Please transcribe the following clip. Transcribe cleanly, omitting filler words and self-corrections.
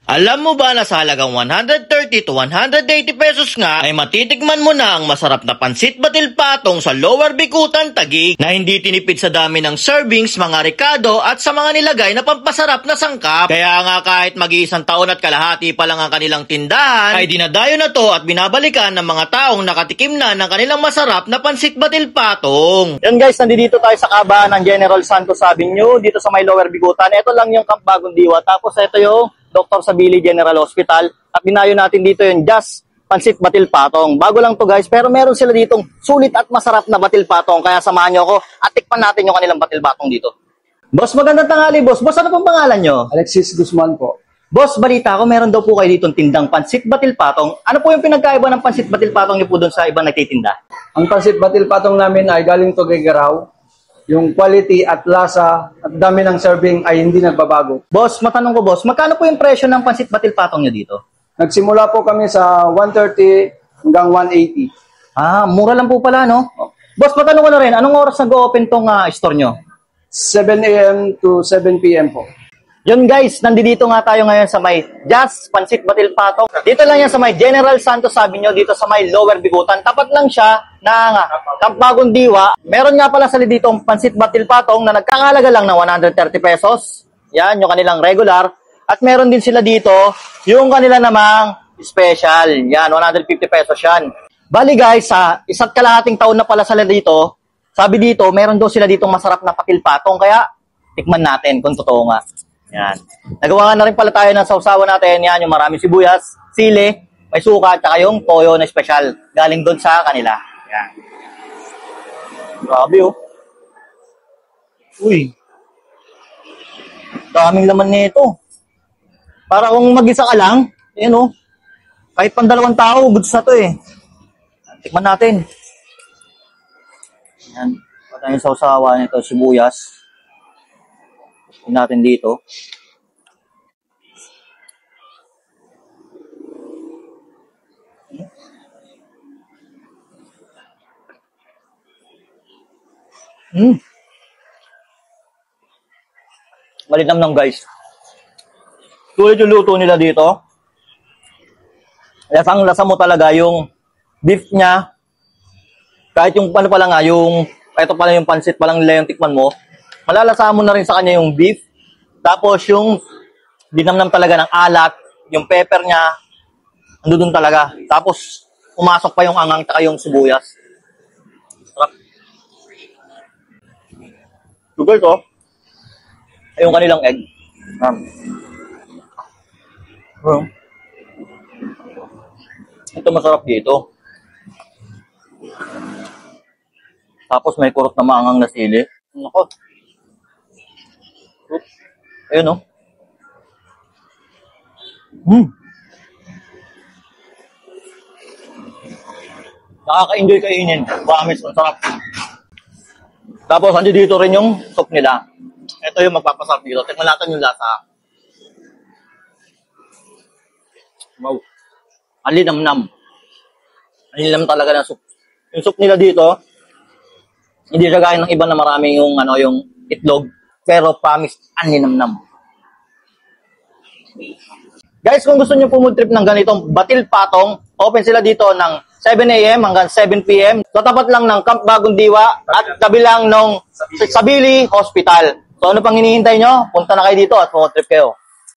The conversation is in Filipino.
Alam mo ba na sa halagang 130 to 180 pesos nga ay matitikman mo na ang masarap na pansit batil patong sa Lower Bicutan, Taguig na hindi tinipid sa dami ng servings, mga rekado at sa mga nilagay na pampasarap na sangkap. Kaya nga kahit mag-iisang taon at kalahati pa lang ang kanilang tindahan ay dinadayo na to at binabalikan ng mga taong nakatikim na ng kanilang masarap na pansit batil patong. Yan guys, nandito tayo sa kabahan ng General Santos Avenue dito sa may Lower Bicutan. Ito lang yung Camp Bagong Diwa. Tapos ito yung Dr. Sabili General Hospital at dinayo natin dito yung Just Pansit Batil Patong. Bago lang to guys, pero meron sila ditong sulit at masarap na batil patong. Kaya samahan nyo ako at tikpan natin yung kanilang batil patong dito. Boss, magandang tanghali boss. Boss, ano pong pangalan nyo? Alexis Guzman po. Boss, balita ko meron daw po kayo ditong tindang Pansit Batil Patong. Ano po yung pinagkaiba ng Pansit Batil Patong nyo po doon sa ibang nagtitinda? Ang pansit batil patong namin ay galing Tuguegarao. Yung quality at lasa at dami ng serving ay hindi nagbabago. Boss, matanong ko boss, magkano po yung presyo ng Pansit Batil Patong nyo dito? Nagsimula po kami sa 130 hanggang 180. Ah, mura lang po pala, no? Boss, matanong ko na rin, anong oras nag-open tong store nyo? 7 a.m. to 7 p.m. po. Yun guys, nandito nga tayo ngayon sa may Just Pansit Batil Patong. Dito lang yan sa may General Santos Avenue, dito sa may Lower Bicutan. Tapat lang siya ng Camp Bagong Diwa. Meron nga pala sa dito ang Pansit Batil Patong na nagkakalaga lang ng 130 pesos. Yan, yung kanilang regular. At meron din sila dito yung kanila namang special. Yan, 150 pesos yan. Bali guys, sa isa't kalahating taon na pala sila dito, sabi dito, meron daw sila ditong masarap na patil patong. Kaya, tikman natin kung totoo nga. Yan. Nagawa na rin pala tayo ng sausawan natin. Yan, yung maraming sibuyas, sili, may suka, at saka yung toyo na special. Galing doon sa kanila. Yan. Grabe oh. Uy. Daming laman nito. Para kung mag-isa ka lang, yan oh. Kahit pang 2 tao, goods na to eh. Tikman natin. Yan. Pata yung sausawan nito, sibuyas. Natin dito. Malinamnam guys. Tulad yung luto nila dito. Lasang lasa mo talaga yung beef niya. Kahit yung ano pala nga, yung ito pala yung pansit palang nila yung tikman mo. Malalasa mo na rin sa kanya yung beef. Tapos yung dinamnam talaga ng alat, yung pepper niya, ando dun talaga. Tapos pumasok pa yung angang at yung sibuyas. Sarap. Sugar to. Ay yung kanilang egg. Ito masarap dito. Tapos may kurot na maangang na sili. Nako. Ayun, oh. Nakaka-enjoy kainin. Promise, ang sarap. Tapos, andi dito rin yung soup nila. Ito yung magpapasarap dito. Tingnan natin yung lasa. Wow. Alinamnam. Alinamnam talaga ng soup. Yung soup nila dito, hindi siya gaya ng iba na maraming yung, yung itlog. Pero promise, aninamnam. Guys, kung gusto nyo food trip ng ganitong batil patong, open sila dito ng 7 a.m. hanggang 7 p.m. So, tapat lang ng Camp Bagong Diwa at kabilang ng Sabili Hospital. So, ano pang hinihintay nyo? Punta na kayo dito at food trip kayo.